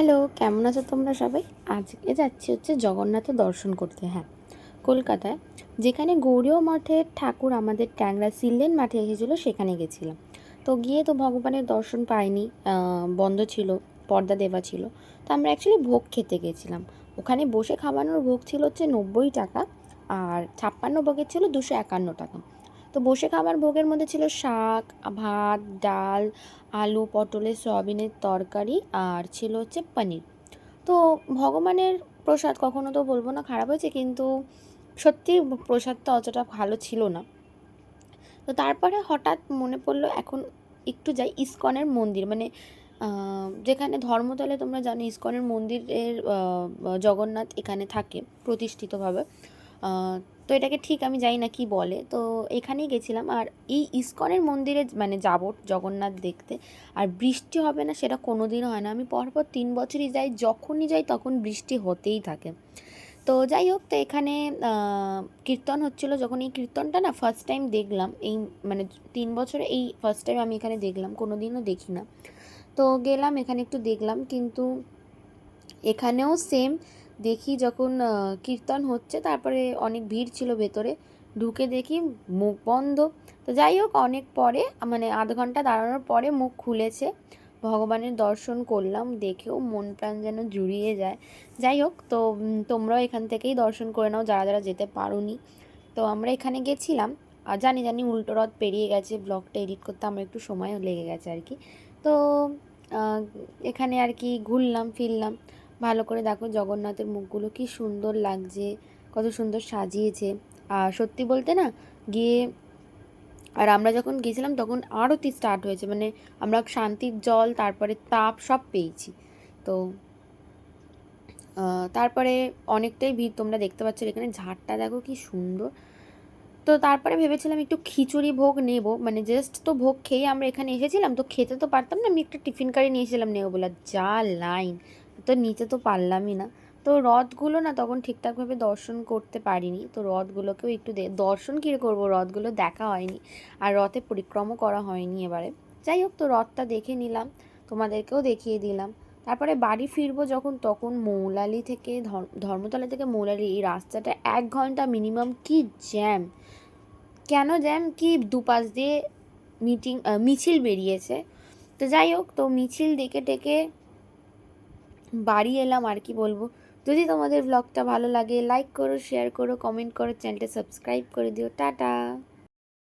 Hello, কেমন আছো তোমরা সবাই? আজকে যাচ্ছি হচ্ছে জগন্নাথের দর্শন করতে। হ্যাঁ, কলকাতায় যেখানে গৌড়ীয় মঠের ঠাকুর আমাদের ট্যাংরা সিললেন মাঠে এসেছিলো সেখানে গেছিলাম। তো গিয়ে তো ভগবানের দর্শন পাইনি, বন্ধ ছিল, পর্দা দেওয়া ছিল। তো আমরা অ্যাকচুয়ালি ভোগ খেতে গেছিলাম। ওখানে বসে খাওয়ানোর ভোগ ছিল হচ্ছে 90 টাকা, আর 56 ভোগের ছিল 251 টাকা। তো বসে খাবার ভোগের মধ্যে ছিল শাক, ভাত, ডাল, আলু পটলের সয়াবিনের তরকারি, আর ছিল হচ্ছে পনির। তো ভগবানের প্রসাদ কখনো তো বলবো না খারাপ হয়েছে, কিন্তু সত্যি প্রসাদটা অতটা ভালো ছিল না। তো তারপরে হঠাৎ মনে পড়লো এখন একটু যাই ইস্কনের মন্দির, মানে যেখানে ধর্মতলে তোমরা জানো ইস্কনের মন্দিরের জগন্নাথ এখানে থাকে প্রতিষ্ঠিতভাবে। তো এটাকে ঠিক আমি জানি না কি বলে, তো এখানেই গেছিলাম। আর এই ইস্কনের মন্দিরে মানে যাব জগন্নাথ দেখতে, আর বৃষ্টি হবে না সেটা কোনো দিনও হয় না। আমি পরপর 3 বছরই যাই, যখনই যাই তখন বৃষ্টি হতেই থাকে। তো যাই হোক, তো এখানে কীর্তন হচ্ছিলো, যখন এই কীর্তনটা না ফার্স্ট টাইম দেখলাম, এই মানে 3 বছরে এই ফার্স্ট টাইম আমি এখানে দেখলাম, কোনো দিনও দেখি না। তো গেলাম এখানে একটু দেখলাম, কিন্তু এখানেও সেম দেখি যখন কীর্তন হচ্ছে, তারপরে অনেক ভিড় ছিল ভেতরে, ঢুকে দেখি মুখ বন্ধ। তো যাই হোক, অনেক পরে মানে আধ ঘন্টা দাঁড়ানোর পরে মুখ খুলেছে, ভগবানের দর্শন করলাম, দেখেও মন প্রাণ যেন জুড়িয়ে যায়। যাই হোক, তো তোমরাও এখান থেকেই দর্শন করে নাও যারা যারা যেতে পারোনি। তো আমরা এখানে গেছিলাম, আর জানি উল্টো রথ পেরিয়ে গেছে, ব্লগটা এডিট করতে আমার একটু সময় লেগে গেছে আর কি। তো আহ, এখানে আর কি ঘুরলাম ফিরলাম ভালো করে। দেখো জগন্নাথের মুখগুলো কি সুন্দর লাগছে, কত সুন্দর সাজিয়েছে। আর সত্যি বলতে না, গিয়ে আর আমরা যখন গেছিলাম তখন আরতি স্টার্ট হয়েছে, মানে আমরা শান্তির জল তারপরে তাপ সব পেয়েছি। তো তারপরে অনেকটাই ভিড়, তোমরা দেখতে পাচ্ছ এখানে ঝাড়টা দেখো কি সুন্দর। তো তারপরে ভেবেছিলাম একটু খিচুড়ি ভোগ নেব, মানে জাস্ট তো ভোগ খেয়ে আমরা এখানে এসেছিলাম, তো খেতে তো পারতাম না, আমি একটা টিফিন কারি নিয়েছিলাম নেবো বলে, যা লাইন, তো নিতে তো পারলামই না। তো রথগুলো না তখন ঠিকঠাকভাবে দর্শন করতে পারিনি, তো রথগুলোকেও একটু দর্শন কী করবো, রথগুলো দেখা হয়নি, আর রথে পরিক্রমা করা হয়নি এবারে। যাই হোক, তো রথটা দেখে নিলাম, তোমাদেরকেও দেখিয়ে দিলাম। তারপরে বাড়ি ফিরবো যখন, তখন মৌলালি থেকে ধর্মতলা থেকে মৌলালি এই রাস্তাটা 1 ঘন্টা মিনিমাম, কি জ্যাম! কেন জ্যাম, কি দুপাশ দিয়ে মিছিল বেরিয়েছে। তো যাই হোক, তো মিছিল দেখে টেকে বাড়ি এলাম, আর কি বলবো। যদি তোমাদের ব্লগটা ভালো লাগে লাইক করো, শেয়ার করো, কমেন্ট করো, চ্যানেলটা সাবস্ক্রাইব করে দিও। টাটা।